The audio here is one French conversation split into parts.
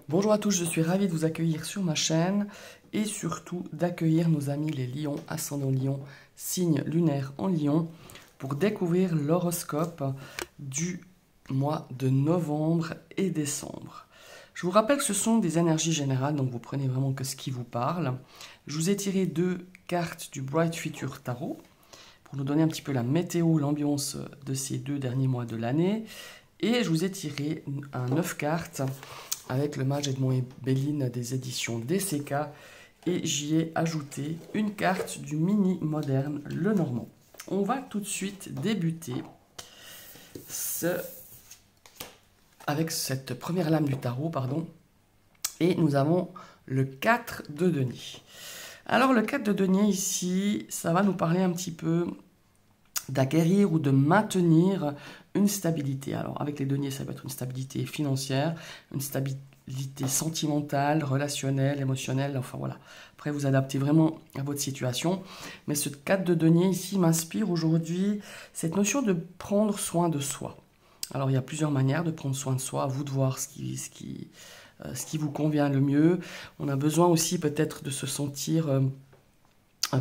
Bonjour à tous, je suis ravi de vous accueillir sur ma chaîne et surtout d'accueillir nos amis les lions, ascendant lion, signe lunaire en lion, pour découvrir l'horoscope du mois de novembre et décembre. Je vous rappelle que ce sont des énergies générales, donc vous prenez vraiment que ce qui vous parle. Je vous ai tiré deux cartes du Bright Future Tarot pour nous donner un petit peu la météo, l'ambiance de ces 2 derniers mois de l'année. Et je vous ai tiré un 9 cartes avec le mage Edmond et Béline des éditions DCK. Et j'y ai ajouté une carte du mini moderne Le Normand. On va tout de suite débuter avec cette première lame du tarot, pardon. Et nous avons le 4 de denier. Alors le 4 de denier ici, ça va nous parler un petit peu d'acquérir ou de maintenir une stabilité. Alors avec les deniers, ça peut être une stabilité financière, une stabilité sentimentale, relationnelle, émotionnelle, enfin voilà. Après, vous adaptez vraiment à votre situation. Mais ce 4 de denier ici m'inspire aujourd'hui cette notion de prendre soin de soi. Alors il y a plusieurs manières de prendre soin de soi, à vous de voir ce qui vous convient le mieux. On a besoin aussi peut-être de se sentir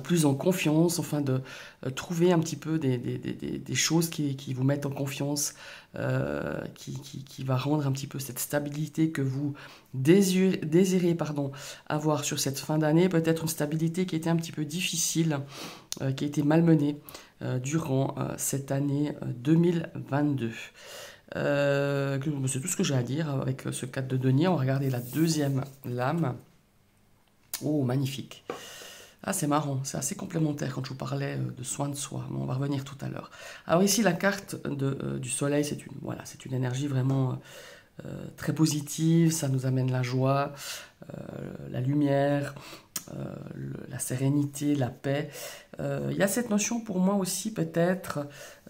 plus en confiance, enfin de trouver un petit peu des choses qui vous mettent en confiance, qui va rendre un petit peu cette stabilité que vous désirez avoir sur cette fin d'année, peut-être une stabilité qui était un petit peu difficile, qui a été malmenée durant cette année 2022. C'est tout ce que j'ai à dire avec ce 4 de denier. On va regarder la deuxième lame. Oh, magnifique. Ah, c'est marrant, c'est assez complémentaire quand je vous parlais de soin de soi, mais on va revenir tout à l'heure. Alors ici, la carte du soleil, c'est une énergie vraiment très positive, ça nous amène la joie, la lumière, la sérénité, la paix. Il y a cette notion pour moi aussi peut-être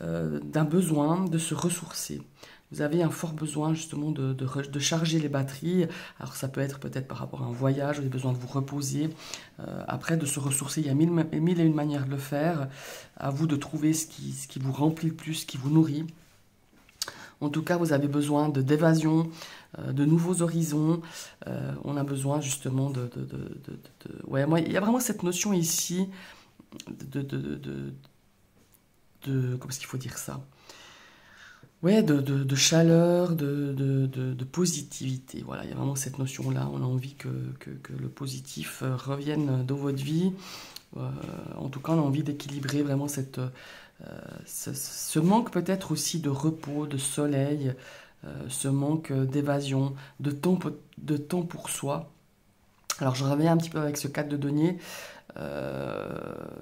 d'un besoin de se ressourcer. Vous avez un fort besoin justement de charger les batteries. Alors ça peut être peut-être par rapport à un voyage, vous avez besoin de vous reposer. Après, de se ressourcer, il y a mille et une manières de le faire. À vous de trouver ce qui vous remplit le plus, ce qui vous nourrit. En tout cas, vous avez besoin d'évasion, de nouveaux horizons. On a besoin justement ouais, moi, il y a vraiment cette notion ici comment est-ce qu'il faut dire ça? Ouais, de chaleur, de positivité. Voilà, il y a vraiment cette notion-là. On a envie que le positif revienne dans votre vie. En tout cas, on a envie d'équilibrer vraiment ce manque peut-être aussi de repos, de soleil, ce manque d'évasion, de temps pour soi. Alors, je reviens un petit peu avec ce 4 de denier.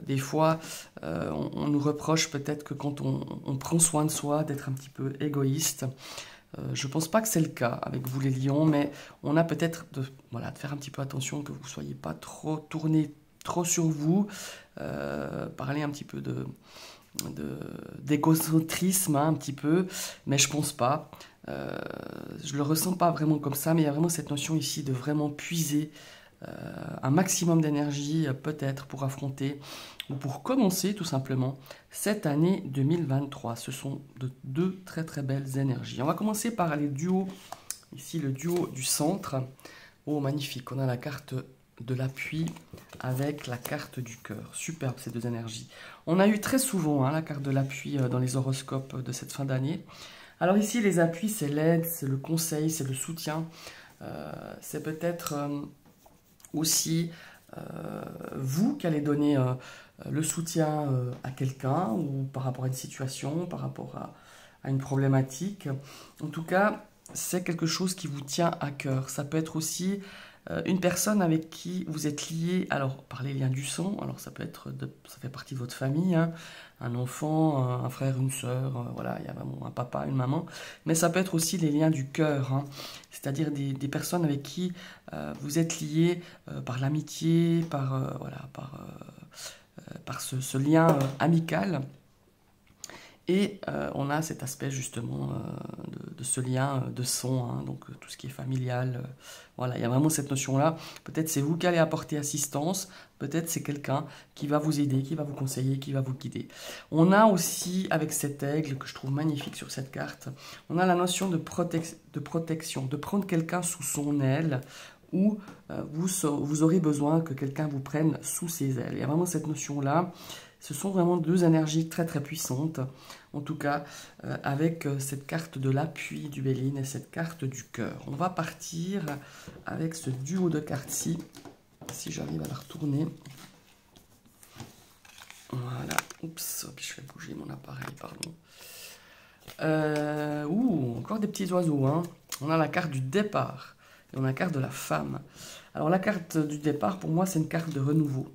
Des fois, on nous reproche peut-être que quand on prend soin de soi, d'être un petit peu égoïste. Je ne pense pas que c'est le cas avec vous les lions, mais on a peut-être de faire un petit peu attention que vous ne soyez pas trop tourné trop sur vous. Parler un petit peu d'égocentrisme, hein, un petit peu, mais je pense pas. Je le ressens pas vraiment comme ça, mais il y a vraiment cette notion ici de vraiment puiser un maximum d'énergie peut-être pour affronter ou pour commencer tout simplement cette année 2023. Ce sont deux très très belles énergies. On va commencer par les duos. Ici le duo du centre. Oh magnifique, on a la carte de l'appui avec la carte du cœur. Superbe ces deux énergies. On a eu très souvent la carte de l'appui dans les horoscopes de cette fin d'année. Alors ici les appuis c'est l'aide, c'est le conseil, c'est le soutien. C'est peut-être aussi vous qui allez donner le soutien à quelqu'un ou par rapport à une situation, par rapport à une problématique. En tout cas, c'est quelque chose qui vous tient à cœur. Ça peut être aussi une personne avec qui vous êtes lié, alors par les liens du sang, alors ça peut être, ça fait partie de votre famille, hein, un enfant, un frère, une sœur, voilà, il y a vraiment un papa, une maman, mais ça peut être aussi les liens du cœur, hein, c'est-à-dire des personnes avec qui vous êtes lié par l'amitié, par ce lien amical. Et on a cet aspect justement de ce lien de son, hein, donc tout ce qui est familial. Voilà, il y a vraiment cette notion-là. Peut-être c'est vous qui allez apporter assistance, peut-être c'est quelqu'un qui va vous aider, qui va vous conseiller, qui va vous guider. On a aussi, avec cet aigle que je trouve magnifique sur cette carte, on a la notion de protection, de prendre quelqu'un sous son aile, où vous aurez besoin que quelqu'un vous prenne sous ses ailes. Il y a vraiment cette notion-là. Ce sont vraiment deux énergies très très puissantes, en tout cas avec cette carte de l'appui du Béline et cette carte du cœur. On va partir avec ce duo de cartes-ci, si j'arrive à la retourner. Voilà, oups, je fais bouger mon appareil, pardon. Encore des petits oiseaux, hein. On a la carte du départ et on a la carte de la femme. Alors la carte du départ, pour moi, c'est une carte de renouveau.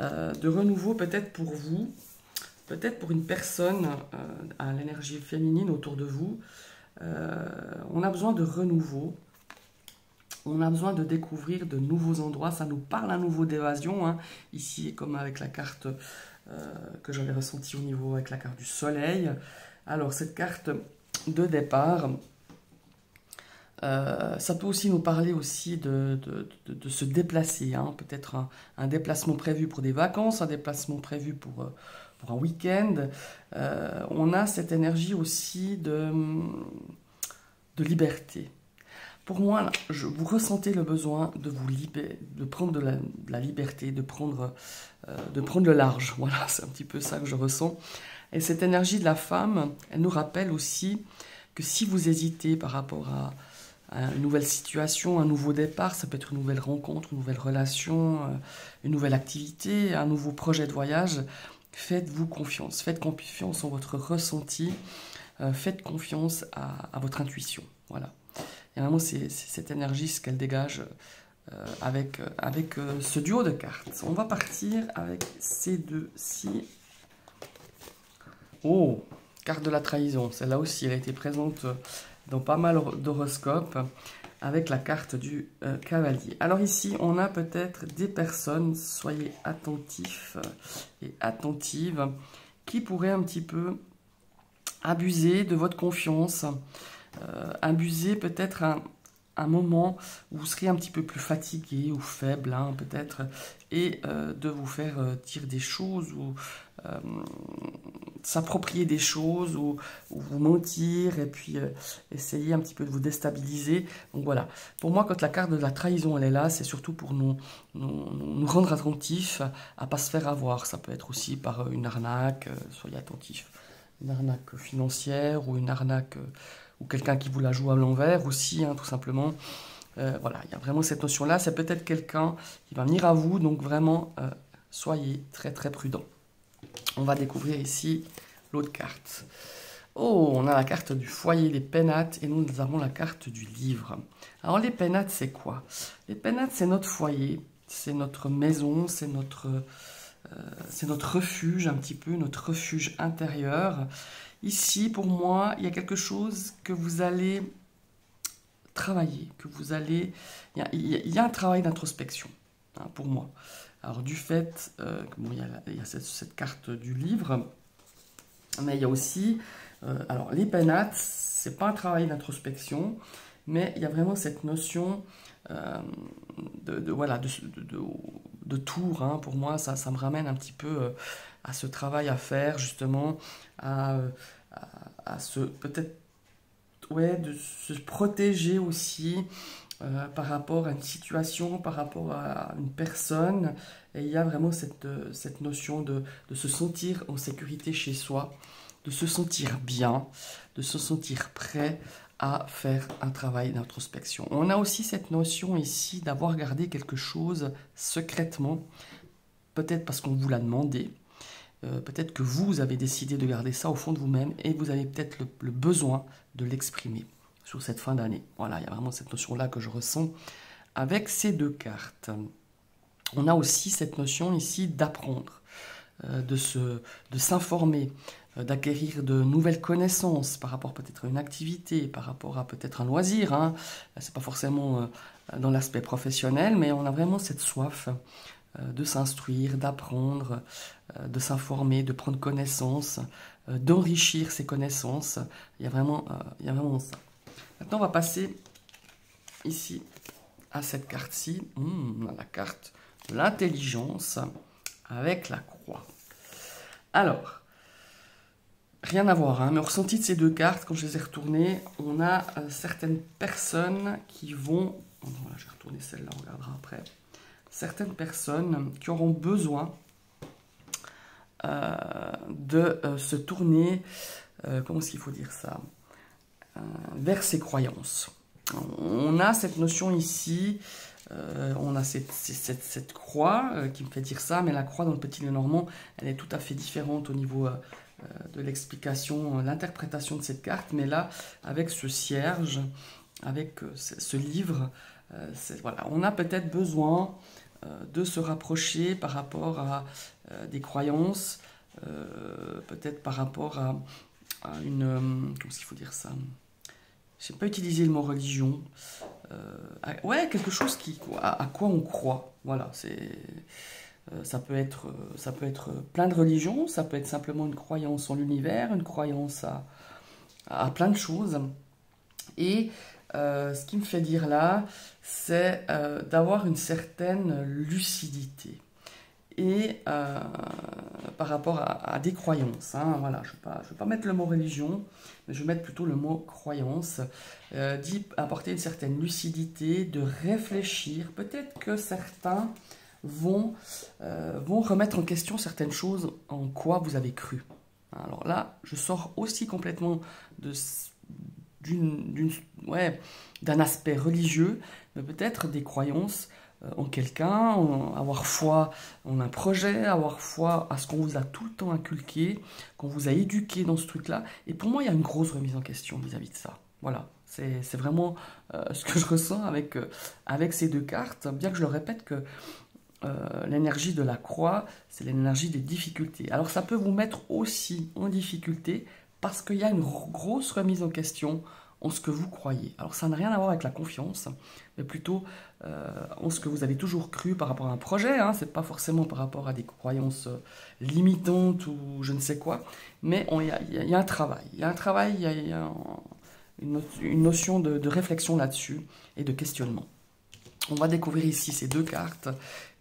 De renouveau peut-être pour vous, peut-être pour une personne à l'énergie féminine autour de vous. On a besoin de renouveau, on a besoin de découvrir de nouveaux endroits, ça nous parle à nouveau d'évasion, hein. Ici comme avec la carte que j'avais ressentie au niveau avec la carte du soleil. Alors cette carte de départ, ça peut aussi nous parler aussi de se déplacer, hein. Peut-être un déplacement prévu pour des vacances, un déplacement prévu pour un week-end. On a cette énergie aussi de liberté. Pour moi, vous ressentez le besoin de vous libérer, de prendre de la liberté, de prendre le large. Voilà, c'est un petit peu ça que je ressens. Et cette énergie de la femme, elle nous rappelle aussi que si vous hésitez par rapport à une nouvelle situation, un nouveau départ, ça peut être une nouvelle rencontre, une nouvelle relation, une nouvelle activité, un nouveau projet de voyage. Faites-vous confiance, faites confiance en votre ressenti, faites confiance à votre intuition. Voilà. Et vraiment, c'est cette énergie, ce qu'elle dégage avec ce duo de cartes. On va partir avec ces deux-ci. Oh, carte de la trahison. Celle-là aussi, elle a été présente dans pas mal d'horoscopes avec la carte du cavalier. Alors ici, on a peut-être des personnes, soyez attentifs et attentives, qui pourraient un petit peu abuser de votre confiance, abuser peut-être un moment où vous serez un petit peu plus fatigué ou faible, hein, peut-être, et de vous faire dire des choses ou s'approprier des choses ou vous mentir et puis essayer un petit peu de vous déstabiliser. Donc voilà, pour moi, quand la carte de la trahison elle est là, c'est surtout pour nous rendre attentifs à ne pas se faire avoir. Ça peut être aussi par une arnaque, soyez attentifs, une arnaque financière ou une arnaque ou quelqu'un qui vous la joue à l'envers aussi, hein, tout simplement. Voilà, il y a vraiment cette notion-là. C'est peut-être quelqu'un qui va venir à vous, donc vraiment, soyez très très prudents. On va découvrir ici l'autre carte. Oh, on a la carte du foyer des pénates et nous avons la carte du livre. Alors les pénates, c'est quoi? Les pénates, c'est notre foyer, c'est notre maison, c'est notre refuge un petit peu, notre refuge intérieur. Ici, pour moi, il y a quelque chose que vous allez travailler, que vous allez... Il y a un travail d'introspection, hein, pour moi. Alors du fait, bon, il y a cette carte du livre, mais il y a aussi... alors les pénates, c'est pas un travail d'introspection, mais il y a vraiment cette notion de tour, hein. Pour moi, ça me ramène un petit peu à ce travail à faire, justement, à se peut-être de se protéger aussi par rapport à une situation, par rapport à une personne. Et il y a vraiment cette notion de se sentir en sécurité chez soi, de se sentir bien, de se sentir prêt à faire un travail d'introspection. On a aussi cette notion ici d'avoir gardé quelque chose secrètement, peut-être parce qu'on vous l'a demandé, peut-être que vous avez décidé de garder ça au fond de vous-même et vous avez peut-être le besoin de l'exprimer sur cette fin d'année. Voilà, il y a vraiment cette notion-là que je ressens avec ces deux cartes. On a aussi cette notion ici d'apprendre, de s'informer, d'acquérir de nouvelles connaissances par rapport peut-être à une activité, par rapport à peut-être un loisir, hein. C'est pas forcément dans l'aspect professionnel, mais on a vraiment cette soif de s'instruire, d'apprendre, de s'informer, de prendre connaissance d'enrichir ses connaissances. Il y a vraiment ça. Maintenant, on va passer ici à cette carte-ci, la carte de l'intelligence avec la croix. Alors, rien à voir, hein, mais au ressenti de ces deux cartes, quand je les ai retournées, on a certaines personnes qui vont... Voilà, je vais retourner celle-là, on regardera après. Certaines personnes qui auront besoin de se tourner, comment est-ce qu'il faut dire ça, vers ses croyances. On a cette notion ici, on a cette croix qui me fait dire ça, mais la croix dans le Petit Lenormand, elle est tout à fait différente au niveau de l'explication, l'interprétation de cette carte, mais là, avec ce cierge, avec ce livre, voilà, on a peut-être besoin de se rapprocher par rapport à des croyances, peut-être par rapport à une... comment est-ce qu'il faut dire ça? Je n'ai pas utilisé le mot religion. Ouais, quelque chose à quoi on croit. Voilà, ça peut être plein de religions, ça peut être simplement une croyance en l'univers, une croyance à plein de choses. Et ce qui me fait dire là, c'est d'avoir une certaine lucidité. Et par rapport à des croyances, hein, voilà, je ne vais pas mettre le mot religion, mais je vais mettre plutôt le mot croyance, d'y apporter une certaine lucidité, de réfléchir. Peut-être que certains vont remettre en question certaines choses en quoi vous avez cru. Alors là, je sors aussi complètement d'un aspect religieux, mais peut-être des croyances en quelqu'un, avoir foi en un projet, avoir foi à ce qu'on vous a tout le temps inculqué, qu'on vous a éduqué dans ce truc-là. Et pour moi, il y a une grosse remise en question vis-à-vis de ça. Voilà, c'est vraiment ce que je ressens avec ces deux cartes, bien que je le répète que l'énergie de la croix, c'est l'énergie des difficultés. Alors ça peut vous mettre aussi en difficulté parce qu'il y a une grosse remise en question en ce que vous croyez. Alors ça n'a rien à voir avec la confiance, mais plutôt en ce que vous avez toujours cru par rapport à un projet. Hein. Ce n'est pas forcément par rapport à des croyances limitantes ou je ne sais quoi, mais il y a un travail. Il y a un travail, il y a une notion de réflexion là-dessus et de questionnement. On va découvrir ici ces deux cartes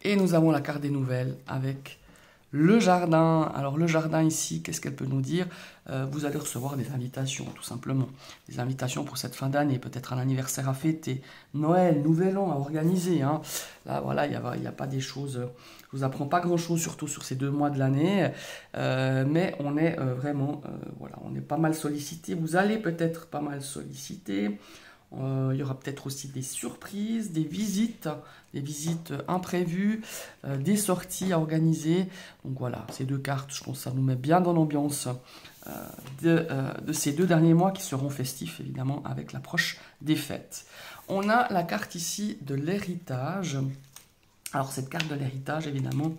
et nous avons la carte des nouvelles avec le jardin. Alors le jardin ici, qu'est-ce qu'elle peut nous dire? Vous allez recevoir des invitations, tout simplement. Des invitations pour cette fin d'année, peut-être un anniversaire à fêter, Noël, Nouvel An à organiser. Hein. Là, voilà, il n'y a pas des choses... Je ne vous apprends pas grand-chose, surtout sur ces 2 mois de l'année. Mais on est vraiment... voilà, on est pas mal sollicité. Vous allez peut-être pas mal solliciter. Il y aura peut-être aussi des surprises, des visites imprévues, des sorties à organiser. Donc voilà, ces deux cartes, je pense que ça nous met bien dans l'ambiance de ces 2 derniers mois qui seront festifs, évidemment, avec l'approche des fêtes. On a la carte ici de l'héritage. Alors cette carte de l'héritage, évidemment,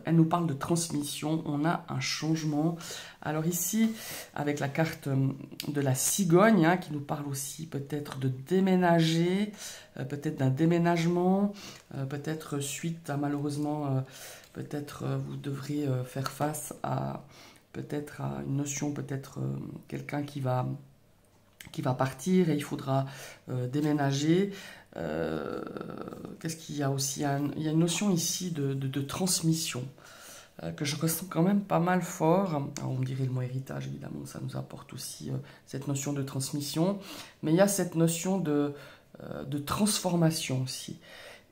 elle nous parle de transmission, on a un changement. Alors ici, avec la carte de la cigogne, hein, qui nous parle aussi peut-être de déménager, peut-être d'un déménagement, peut-être suite à malheureusement, peut-être vous devrez faire face à peut-être à une notion, peut-être quelqu'un qui va partir et il faudra déménager. Qu'est-ce qu'il y a aussi? Il y a une notion ici de transmission que je ressens quand même pas mal fort. Alors, on me dirait le mot héritage, évidemment, ça nous apporte aussi cette notion de transmission. Mais il y a cette notion de transformation aussi.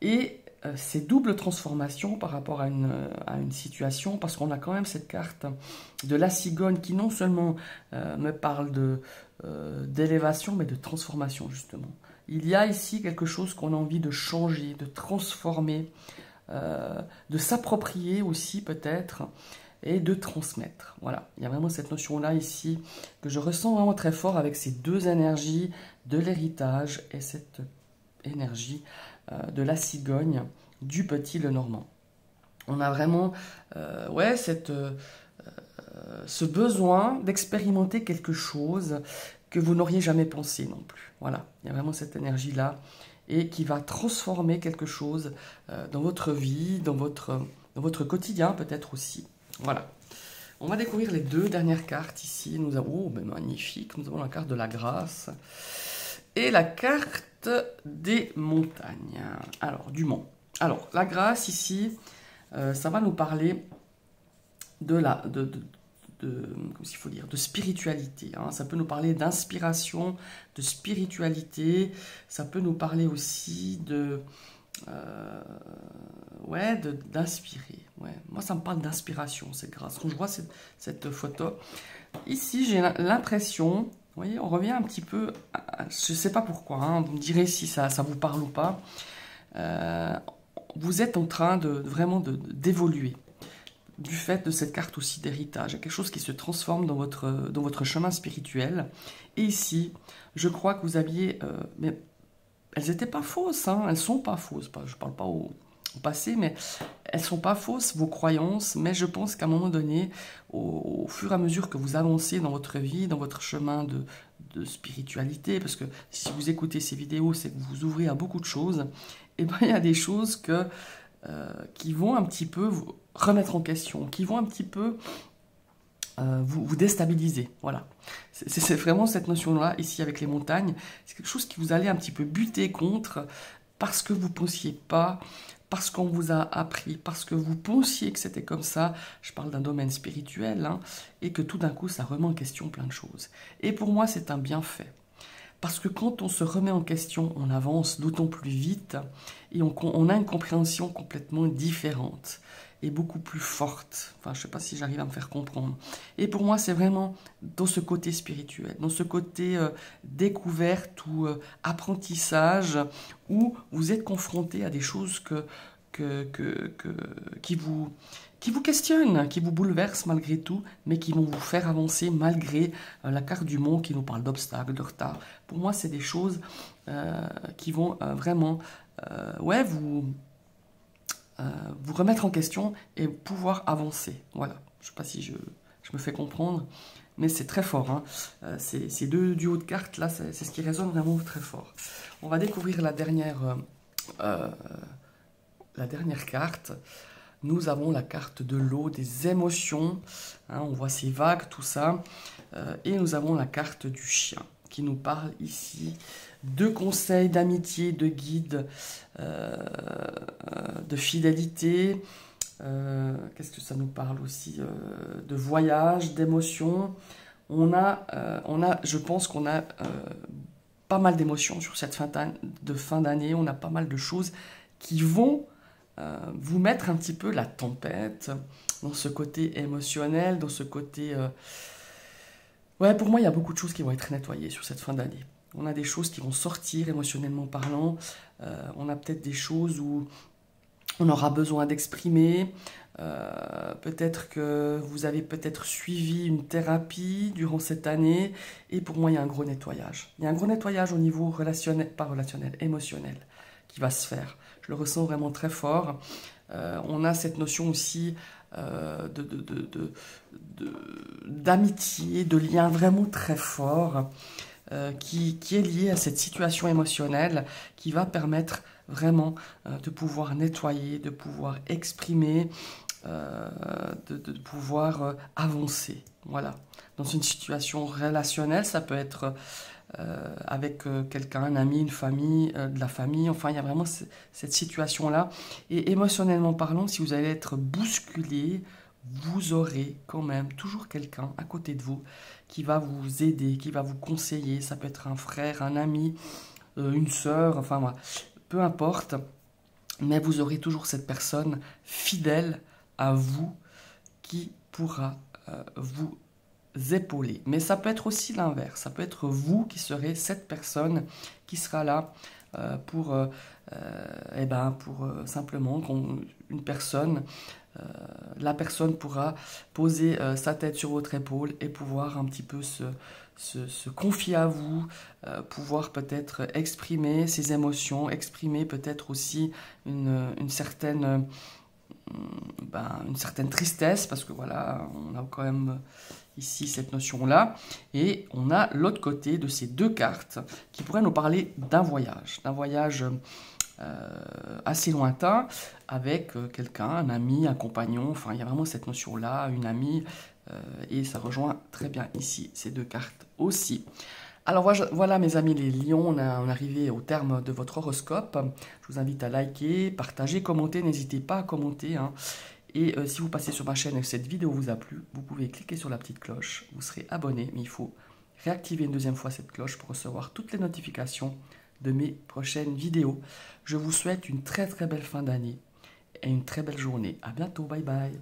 Et c'est double transformation par rapport à une situation, parce qu'on a quand même cette carte de la cigogne qui non seulement me parle d'élévation, mais de transformation, justement. Il y a ici quelque chose qu'on a envie de changer, de transformer, de s'approprier aussi peut-être, et de transmettre. Voilà, il y a vraiment cette notion-là ici que je ressens vraiment très fort avec ces 2 énergies de l'héritage et cette énergie de la cigogne du Petit Lenormand. On a vraiment ce besoin d'expérimenter quelque chose que vous n'auriez jamais pensé non plus. Voilà, il y a vraiment cette énergie-là et qui va transformer quelque chose dans votre vie, dans votre quotidien peut-être aussi. Voilà. On va découvrir les deux dernières cartes ici. Nous avons, oh, ben magnifique, nous avons la carte de la grâce et la carte des montagnes. Alors, du mont. Alors, la grâce ici, ça va nous parler de comment il faut dire, de spiritualité. Hein. Ça peut nous parler d'inspiration, de spiritualité. Ça peut nous parler aussi ouais, d'inspirer. Ouais. Moi, ça me parle d'inspiration, cette grâce. Quand je vois cette photo, ici, j'ai l'impression, vous voyez, on revient un petit peu, je ne sais pas pourquoi, hein, vous me direz si ça vous parle ou pas. Vous êtes en train vraiment d'évoluer. Du fait de cette carte aussi d'héritage, quelque chose qui se transforme dans votre chemin spirituel. Et ici, je crois que vous aviez... mais elles n'étaient pas fausses, hein, elles sont pas fausses. Je ne parle pas au passé, mais elles sont pas fausses, vos croyances. Mais je pense qu'à un moment donné, au fur et à mesure que vous avancez dans votre vie, dans votre chemin de spiritualité, parce que si vous écoutez ces vidéos, c'est que vous ouvrez à beaucoup de choses, et bien il y a des choses qui vont un petit peu vous remettre en question, qui vont un petit peu vous déstabiliser. Voilà. C'est vraiment cette notion-là, ici avec les montagnes. C'est quelque chose qui vous allez un petit peu buter contre parce que vous ne pensiez pas, parce qu'on vous a appris, parce que vous pensiez que c'était comme ça. Je parle d'un domaine spirituel, hein, et que tout d'un coup, ça remet en question plein de choses. Et pour moi, c'est un bienfait. Parce que quand on se remet en question, on avance d'autant plus vite et on a une compréhension complètement différente et beaucoup plus forte. Enfin, je ne sais pas si j'arrive à me faire comprendre. Et pour moi, c'est vraiment dans ce côté spirituel, dans ce côté découverte ou apprentissage, où vous êtes confronté à des choses qui vous questionnent, qui vous bouleversent malgré tout, mais qui vont vous faire avancer malgré la carte du monde qui nous parle d'obstacles, de retard. Pour moi, c'est des choses qui vont vraiment ouais, vous remettre en question et pouvoir avancer. Voilà, je ne sais pas si je me fais comprendre, mais c'est très fort. Hein. Ces deux duos de cartes, là, c'est ce qui résonne vraiment très fort. On va découvrir la dernière carte. Nous avons la carte de l'eau, des émotions. Hein, on voit ces vagues, tout ça. Et nous avons la carte du chien qui nous parle ici de conseils, d'amitié, de guide, de fidélité. Qu'est-ce que ça nous parle aussi de voyage, d'émotions. Je pense qu'on a pas mal d'émotions sur cette fin d'année. On a pas mal de choses qui vont vous mettre un petit peu la tempête dans ce côté émotionnel, dans ce côté... Ouais, pour moi, il y a beaucoup de choses qui vont être nettoyées sur cette fin d'année. On a des choses qui vont sortir émotionnellement parlant. On a peut-être des choses où on aura besoin d'exprimer. Peut-être que vous avez peut-être suivi une thérapie durant cette année. Et pour moi, il y a un gros nettoyage. Il y a un gros nettoyage au niveau relationnel, pas relationnel, émotionnel, qui va se faire. Je le ressens vraiment très fort. On a cette notion aussi d'amitié, de lien vraiment très fort qui est lié à cette situation émotionnelle qui va permettre vraiment de pouvoir nettoyer, de pouvoir exprimer, de pouvoir avancer. Voilà. Dans une situation relationnelle, ça peut être avec quelqu'un, un ami, une famille, de la famille. Enfin, il y a vraiment cette situation-là. Et émotionnellement parlant, si vous allez être bousculé, vous aurez quand même toujours quelqu'un à côté de vous qui va vous aider, qui va vous conseiller. Ça peut être un frère, un ami, une sœur, enfin voilà, peu importe. Mais vous aurez toujours cette personne fidèle à vous qui pourra vous épauler. Mais ça peut être aussi l'inverse. Ça peut être vous qui serez cette personne qui sera là pour simplement une personne, la personne pourra poser sa tête sur votre épaule et pouvoir un petit peu se confier à vous, pouvoir peut-être exprimer ses émotions, exprimer peut-être aussi une certaine tristesse, parce que voilà, on a quand même ici cette notion-là, et on a l'autre côté de ces deux cartes qui pourraient nous parler d'un voyage assez lointain avec quelqu'un, un ami, un compagnon, enfin il y a vraiment cette notion-là, une amie Et ça rejoint très bien ici ces deux cartes aussi. Alors voilà mes amis les lions, on est arrivé au terme de votre horoscope. Je vous invite à liker, partager, commenter, n'hésitez pas à commenter, hein. Et si vous passez sur ma chaîne et que cette vidéo vous a plu, vous pouvez cliquer sur la petite cloche, vous serez abonné, mais il faut réactiver une deuxième fois cette cloche pour recevoir toutes les notifications de mes prochaines vidéos. Je vous souhaite une très très belle fin d'année et une très belle journée. À bientôt, bye bye.